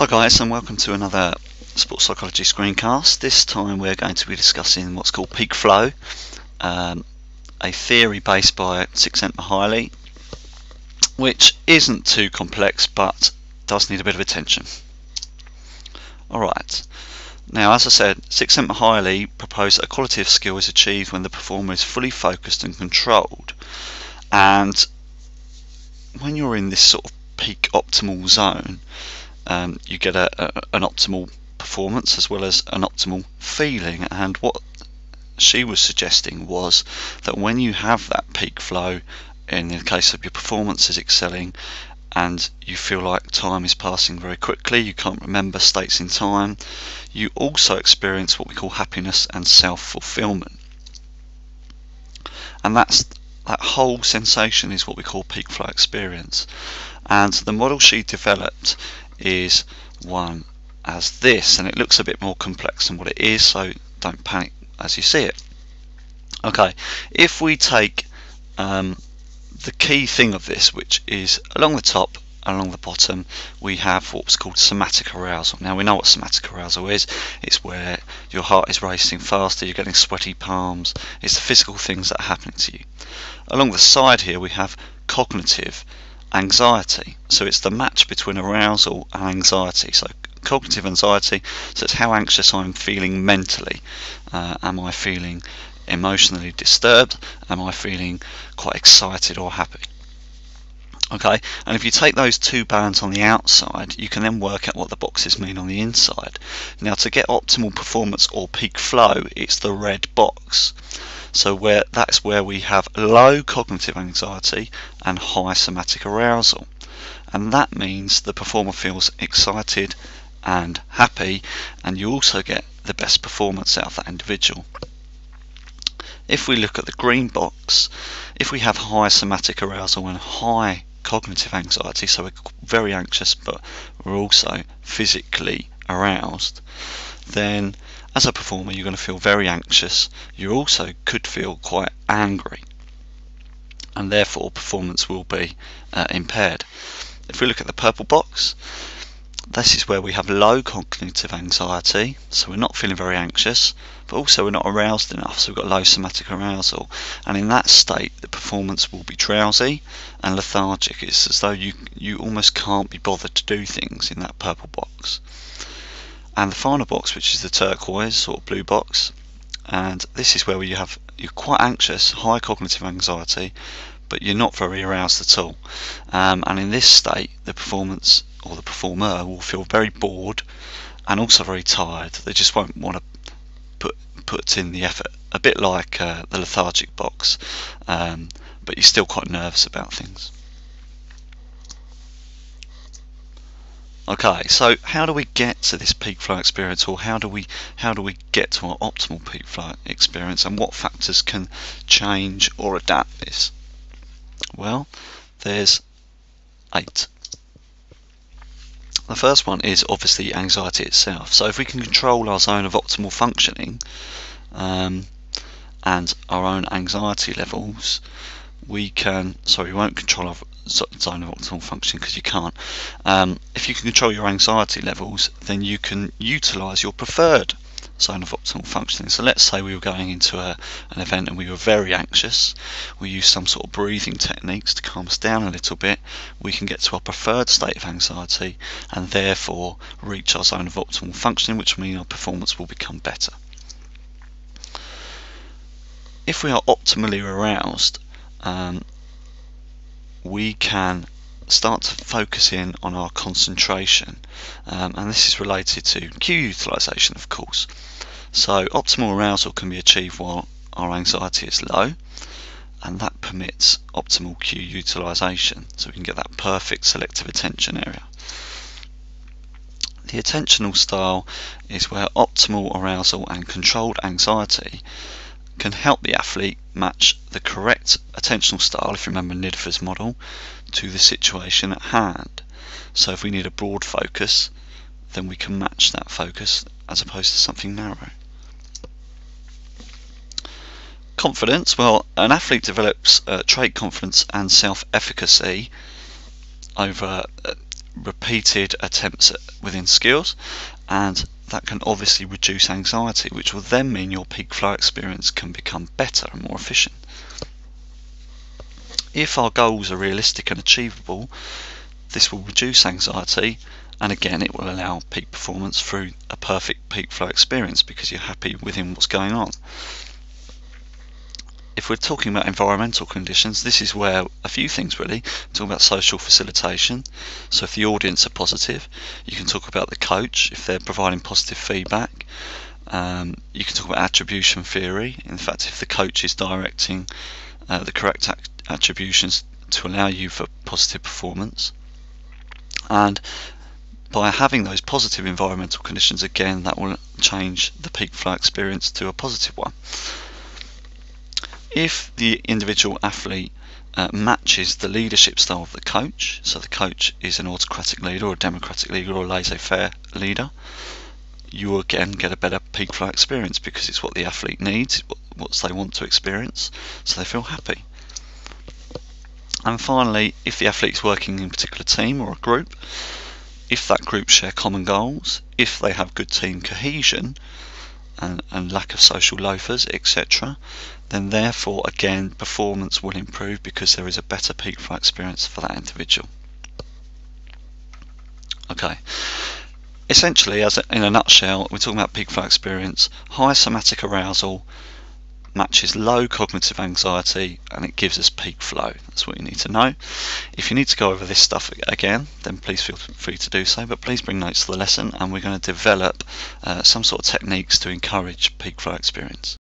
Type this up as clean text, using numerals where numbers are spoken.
Hi guys, and welcome to another sports psychology screencast. This time we're going to be discussing what's called peak flow, a theory based by Csikzentmihalyi, which isn't too complex but does need a bit of attention. Alright, now as I said, Csikzentmihalyi proposed that a quality of skill is achieved when the performer is fully focused and controlled, and when you're in this sort of peak optimal zone, you get an optimal performance as well as an optimal feeling. And what she was suggesting was that when you have that peak flow, in the case of your performance is excelling, and you feel like time is passing very quickly, you can't remember states in time, you also experience what we call happiness and self-fulfillment. And that whole sensation is what we call peak flow experience. And the model she developed is one as this, and it looks a bit more complex than what it is, so don't panic as you see it. Okay, if we take the key thing of this, which is along the top and along the bottom, we have what's called somatic arousal. Now we know what somatic arousal is. It's where your heart is racing faster, you're getting sweaty palms, it's the physical things that are happening to you. Along the side here we have cognitive anxiety, so it's the match between arousal and anxiety. So cognitive anxiety, so it's how anxious I'm feeling mentally. Am I feeling emotionally disturbed? Am I feeling quite excited or happy? Okay, and if you take those two bands on the outside, you can then work out what the boxes mean on the inside. Now, to get optimal performance or peak flow, it's the red box. So that's where we have low cognitive anxiety and high somatic arousal. And that means the performer feels excited and happy, and you also get the best performance out of that individual. If we look at the green box, if we have high somatic arousal and high cognitive anxiety, so we're very anxious but we're also physically aroused, then as a performer you're going to feel very anxious. You also could feel quite angry, and therefore performance will be impaired. If we look at the purple box, this is where we have low cognitive anxiety, so we're not feeling very anxious, but also we're not aroused enough, so we've got low somatic arousal, and in that state the performance will be drowsy and lethargic. It's as though you almost can't be bothered to do things in that purple box. And the final box, which is the turquoise or blue box, and this is where you're quite anxious, high cognitive anxiety, but you're not very aroused at all. And in this state, the performance or the performer will feel very bored and also very tired. They just won't want to put in the effort, a bit like the lethargic box, but you're still quite nervous about things. Okay, so how do we get to this peak flow experience, or how do we get to our optimal peak flow experience, and what factors can change or adapt this? Well, there's 8. The first one is obviously anxiety itself. So if we can control our zone of optimal functioning and our own anxiety levels, we won't control our zone of optimal functioning because you can't. If you can control your anxiety levels, then you can utilize your preferred zone of optimal functioning. So let's say we were going into an event and we were very anxious. We use some sort of breathing techniques to calm us down a little bit. We can get to our preferred state of anxiety and therefore reach our zone of optimal functioning, which means our performance will become better. If we are optimally aroused, we can start to focus in on our concentration, and this is related to cue utilization, of course. So optimal arousal can be achieved while our anxiety is low, and that permits optimal cue utilization, so we can get that perfect selective attention area. The attentional style is where optimal arousal and controlled anxiety can help the athlete match the correct attentional style, if you remember Niederfer's model, to the situation at hand. So if we need a broad focus, then we can match that focus as opposed to something narrow. Confidence, well, an athlete develops trait confidence and self-efficacy over repeated attempts within skills, and that can obviously reduce anxiety, which will then mean your peak flow experience can become better and more efficient. If our goals are realistic and achievable, this will reduce anxiety, and again it will allow peak performance through a perfect peak flow experience because you're happy within what's going on. If we're talking about environmental conditions, this is where a few things really. Talk about social facilitation. So if the audience are positive, you can talk about the coach if they're providing positive feedback. You can talk about attribution theory. In fact, if the coach is directing the correct attributions to allow you for positive performance. And by having those positive environmental conditions, again, that will change the peak flow experience to a positive one. If the individual athlete matches the leadership style of the coach, so the coach is an autocratic leader or a democratic leader or a laissez-faire leader, you will again get a better peak flow experience because it's what the athlete needs, what they want to experience, so they feel happy. And finally, if the athlete is working in a particular team or a group, if that group share common goals, if they have good team cohesion and lack of social loafers, etc., then therefore again performance will improve because there is a better peak flow experience for that individual. Okay, essentially, in a nutshell, we're talking about peak flow experience. High somatic arousal matches low cognitive anxiety, and it gives us peak flow. That's what you need to know. If you need to go over this stuff again, then please feel free to do so, but please bring notes to the lesson, and we're going to develop some sort of techniques to encourage peak flow experience.